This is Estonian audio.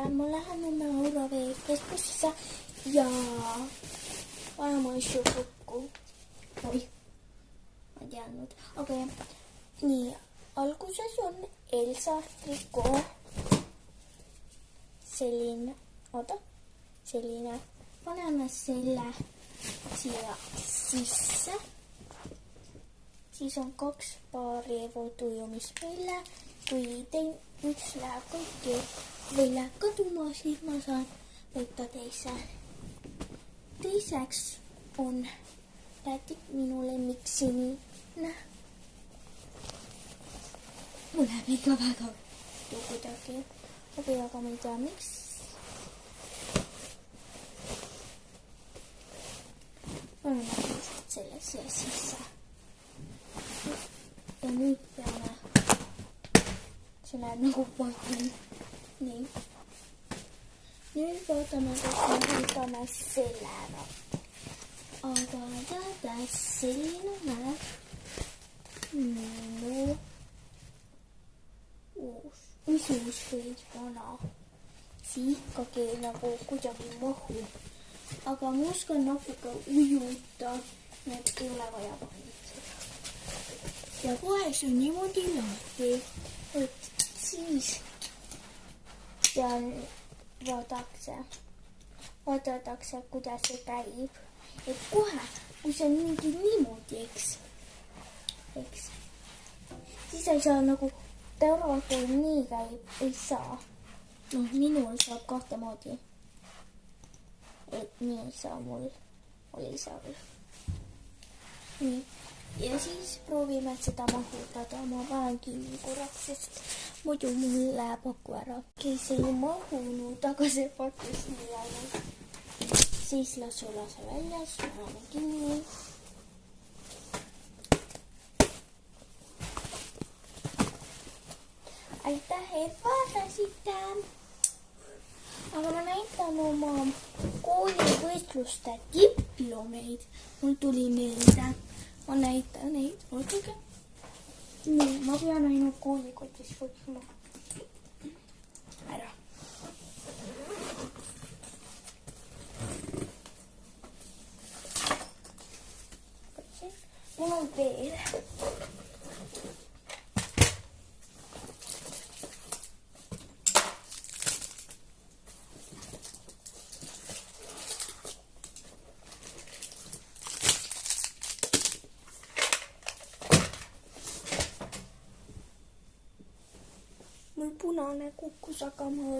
ma lähen homme Aurovee keskusesse ja ajame asju kokku. Oi, ma ei teadnud. Aga nii, alguses on Elsa trikoo. Selline, paneme selle siia sisse. Siis on 2 paari voodujoomisprille. Kui üks läheb kõiki või läheb kaduma, siis ma saan võtta teise. Teiseks on rätik minu lemmiksinine. Mul läheb ikka väga kuidagi. Aga ma ei tea, miks. Paneme lihtsalt selle siia sisse. Ja nüüd peame, see läheb nagu poti. Nii. Nüüd vaatame, kas me võtame selle ära. Aga teada, selline näeb minu uus või vana. Siikkagi nagu kuidagi mahu. Aga ma oskan natuke ujuta, need ei ole vaja valitseda. Ja kohe see on niimoodi lahti, et siis vaadatakse, kuidas see käib. Et kohe, kui see on niimoodi, eks, siis ei saa nagu tervata, nii käib, ei saa. Noh, minul saab kahtemoodi. Et nii saa mul oli seal. Nii. Ja siis proovime seda mahutada. Ma panen kinni korraks, sest muidu mul läheb aku ära. See ei mahunud, aga see pakkus nii ainult. Siis lase väljas, paneme kinni. Aitäh, et vaatasite! Aga ma näitan oma koolivõistluste diplomeid. Mul tuli meelde. Ma näitan neid. Ootake. Nii, ma pean ainult koolikotis võtma. Ära. Mul on veel. Mul punane kukkus, aga ma